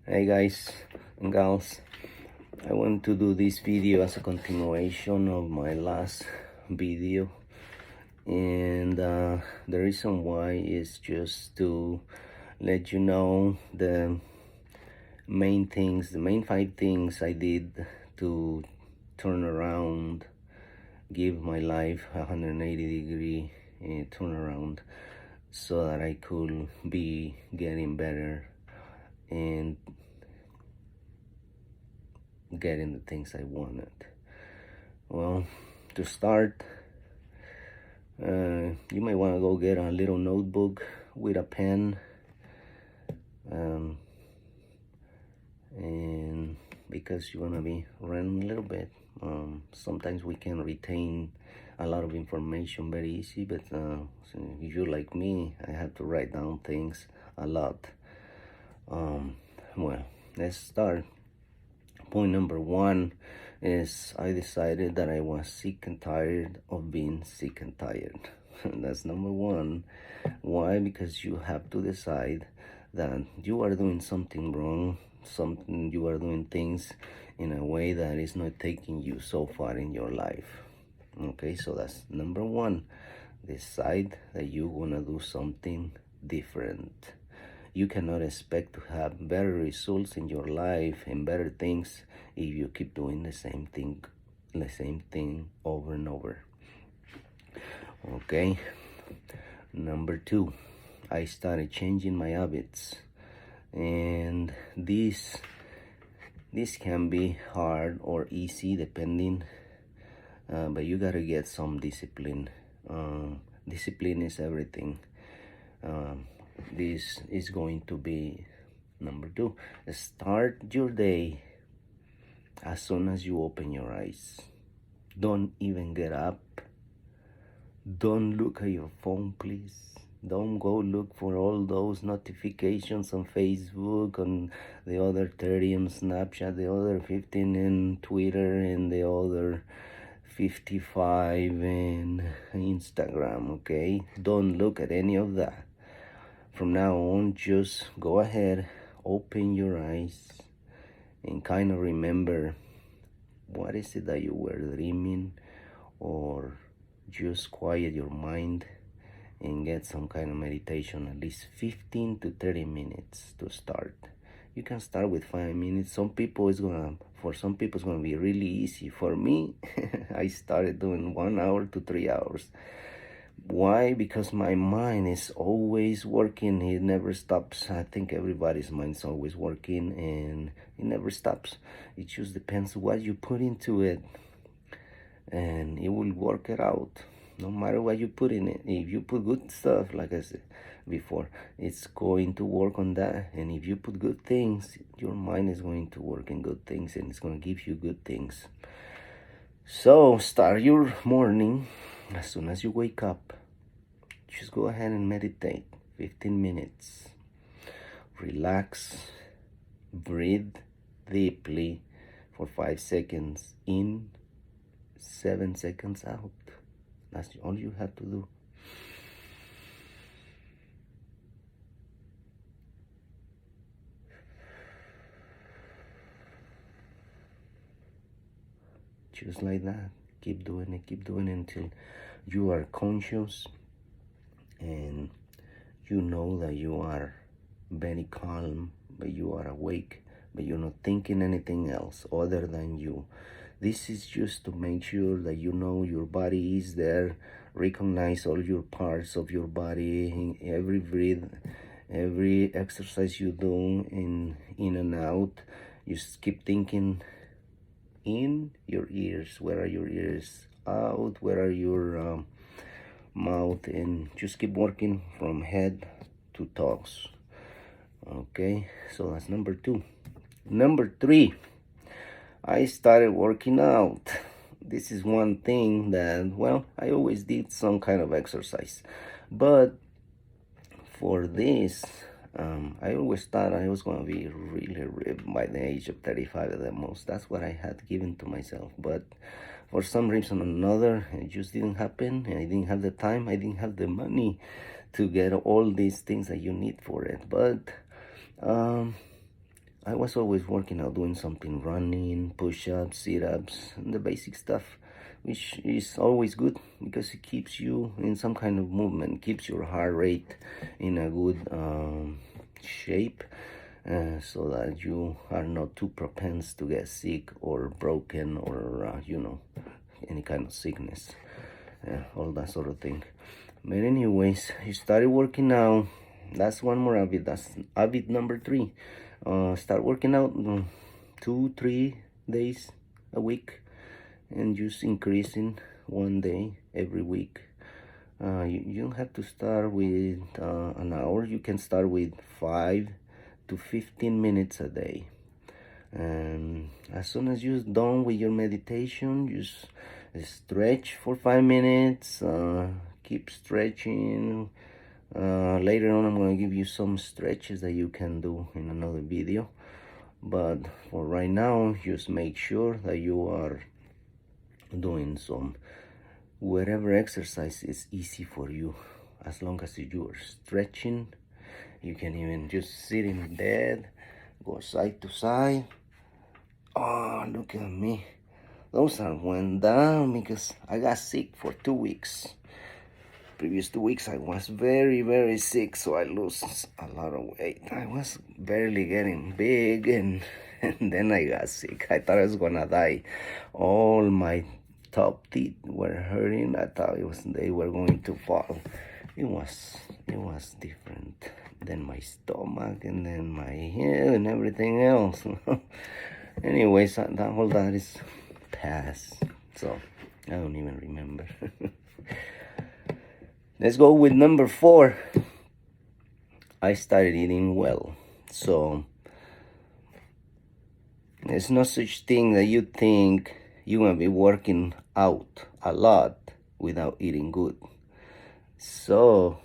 Hey guys and gals, I want to do this video as a continuation of my last video, and the reason why is just to let you know the main 5 things I did to turn around, give my life a 180-degree turnaround so that I could be getting better and getting the things I wanted. Well, to start, you might want to go get a little notebook with a pen, and because you're gonna be running a little bit, sometimes we can retain a lot of information very easy, but so if you're like me, I have to write down things a lot. Well, let's start. Point number 1 is I decided that I was sick and tired of being sick and tired. That's number 1. Why? Because you have to decide that you are doing something wrong, you are doing things in a way that is not taking you so far in your life. Okay, so that's number 1. Decide that you're gonna do something different. You cannot expect to have better results in your life and better things if you keep doing the same thing over and over. Okay. Number 2, I started changing my habits, and this can be hard or easy depending, but you gotta get some discipline. Discipline is everything. This is going to be number 2. Start your day as soon as you open your eyes. Don't even get up. Don't look at your phone, please. Don't go look for all those notifications on Facebook, on the other 30 on Snapchat, the other 15 in Twitter, and the other 55 in Instagram, okay? Don't look at any of that. From now on, just go ahead, open your eyes, and kind of remember what is it that you were dreaming, or just quiet your mind and get some kind of meditation, at least 15 to 30 minutes to start. You can start with 5 minutes. For some people it's gonna be really easy. For me, I started doing 1 hour to 3 hours. Why? Because my mind is always working. It never stops. I think everybody's mind is always working, and it never stops. It just depends what you put into it, and it will work it out no matter what you put in it. If you put good stuff, like I said before, it's going to work on that. And if you put good things, your mind is going to work in good things, and it's going to give you good things. So start your morning as soon as you wake up. Just go ahead and meditate 15 minutes. Relax, breathe deeply for 5 seconds in, 7 seconds out. That's all you have to do. Just like that. Keep doing it until you are conscious and you know that you are very calm, but you are awake, but you're not thinking anything else other than you. This is just to make sure that you know your body is there. Recognize all your parts of your body, every breath, every exercise you do in and out. You just keep thinking in your ears. Where are your ears? Out. Where are your mouth? And just keep working from head to toes. Okay, so that's number 2. Number 3, I started working out. This is one thing that, well, I always did some kind of exercise, but for this, I always thought I was going to be really ripped by the age of 35 at the most. That's what I had given to myself, but for some reason or another, it just didn't happen. I didn't have the time, I didn't have the money to get all these things that you need for it. But I was always working out, doing something, running, push-ups, sit-ups, and the basic stuff, which is always good because it keeps you in some kind of movement, keeps your heart rate in a good shape, so that you are not too propense to get sick or broken or any kind of sickness, all that sort of thing. But anyways, you started working out. That's one more habit. That's habit number 3. Start working out 2-3 days a week, and just increasing 1 day every week. You don't have to start with an hour. You can start with 5 to 15 minutes a day. And as soon as you're done with your meditation, just stretch for 5 minutes. Keep stretching. Later on, I'm going to give you some stretches that you can do in another video. But for right now, just make sure that you are doing some whatever exercise is easy for you. As long as you are stretching, you can even just sit in bed, go side to side. Oh, look at me. Those are went down because I got sick for 2 weeks. Previous 2 weeks I was very, very sick, so I lost a lot of weight. I was barely getting big, and then I got sick. I thought I was gonna die. All my top teeth were hurting. I thought they were going to fall. It was different than my stomach and then my head and everything else. Anyways, all that is past, so I don't even remember. Let's go with number 4. I started eating well. So there's no such thing that you think you're going to be working out a lot without eating good. So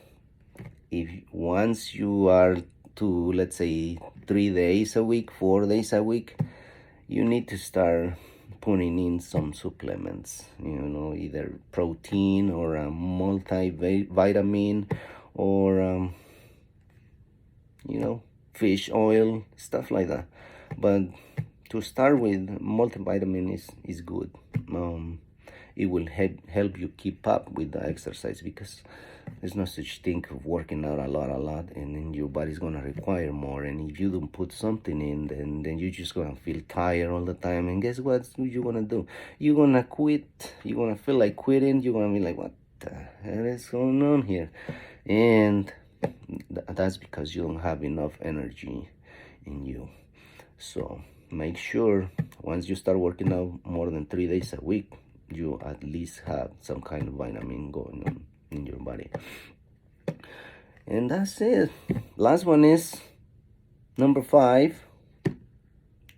if once you are to, let's say, 3 days a week, 4 days a week, you need to start putting in some supplements, either protein or a multivitamin or fish oil, stuff like that. But to start with, multivitamin is good. It will help you keep up with the exercise, because there's no such thing of working out a lot, and then your body's gonna require more. And if you don't put something in, then you're just gonna feel tired all the time. And guess what you're gonna do? You're gonna quit. You're gonna feel like quitting. You're gonna be like, what the hell is going on here? And that's because you don't have enough energy in you. So make sure once you start working out more than 3 days a week, you at least have some kind of vitamin going on in your body. And that's it. Last one is number 5.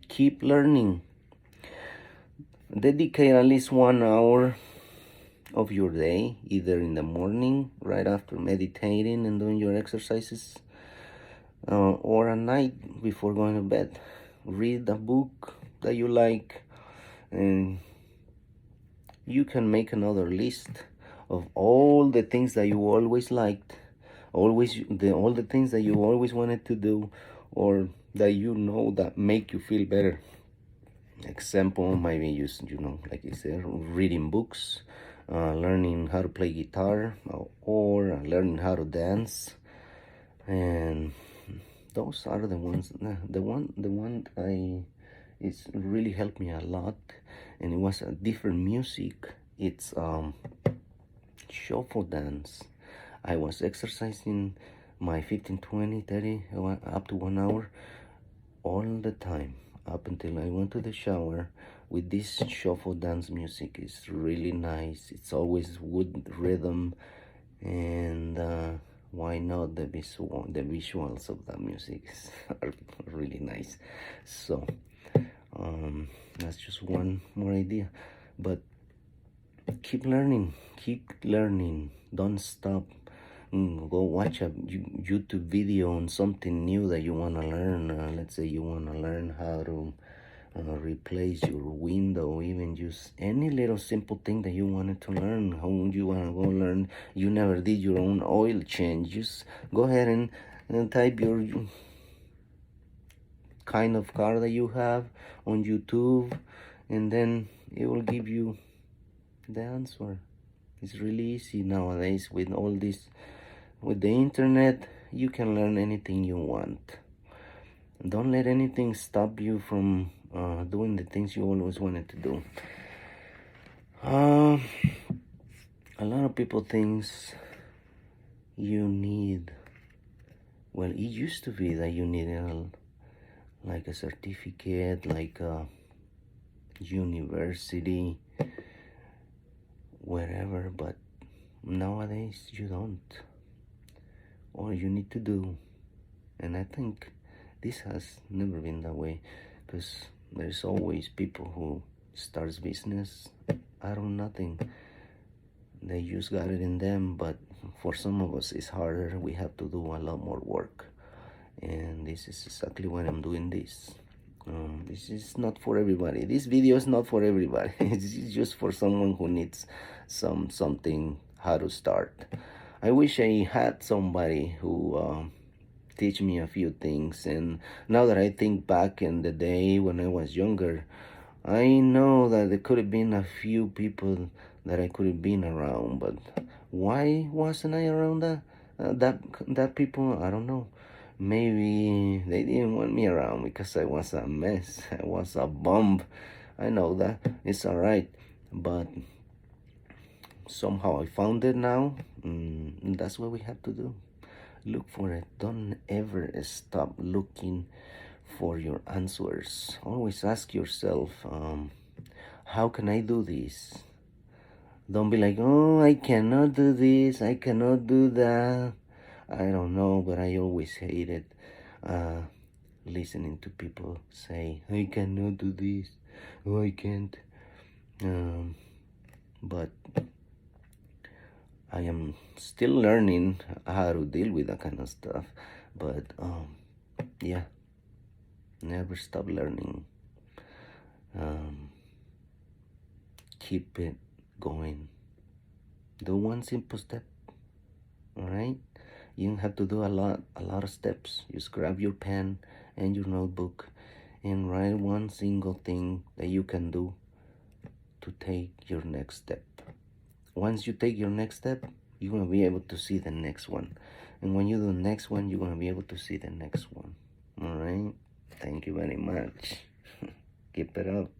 Keep learning. Dedicate at least 1 hour of your day, either in the morning right after meditating and doing your exercises, or at night before going to bed. Read a book that you like, and you can make another list of all the things that you always liked, all the things that you always wanted to do, or that that make you feel better. Example, maybe just, like I said, reading books, learning how to play guitar, or learning how to dance. And those are the ones. The one it's really helped me a lot, and it was a different music. It's shuffle dance. I was exercising my 15, 20, 30, up to 1 hour all the time, up until I went to the shower with this shuffle dance music. It's really nice. It's always with rhythm, and why not the visuals of that music are really nice. So that's just one more idea. But keep learning, don't stop. Go watch a YouTube video on something new that you want to learn. Let's say you want to learn how to replace your window, even just any little simple thing that you wanted to learn. How you want to go learn, you never did your own oil change, just go ahead and type your kind of car that you have on YouTube, and then it will give you the answer. It's really easy nowadays with all this. With the internet, you can learn anything you want. Don't let anything stop you from doing the things you always wanted to do. A lot of people thinks you need, well, it used to be that you needed like a certificate, like a university, wherever, but nowadays you don't. All you need to do, and I think this has never been that way, because there's always people who starts business out of nothing. They just got it in them, but for some of us it's harder. We have to do a lot more work, and this is exactly why I'm doing this. This is not for everybody. This video is not for everybody. It's just for someone who needs something how to start. I wish I had somebody who teach me a few things, and now that I think back in the day when I was younger, I know that there could have been a few people that I could have been around, but why wasn't I around that people? I don't know. Maybe they didn't want me around because I was a mess. I was a bum. I know that. It's alright, but somehow I found it now. That's what we have to do. Look for it. Don't ever stop looking for your answers. Always ask yourself, how can I do this? Don't be like, oh, I cannot do this, I cannot do that. I don't know, but I always hated listening to people say, I cannot do this, oh, I can't. But I am still learning how to deal with that kind of stuff. But yeah, never stop learning. Keep it going. Do one simple step. All right, you don't have to do a lot of steps. Just grab your pen and your notebook and write one single thing that you can do to take your next step. Once you take your next step, you're going to be able to see the next one, and when you do the next one, you're going to be able to see the next one. All right, thank you very much. Keep it up.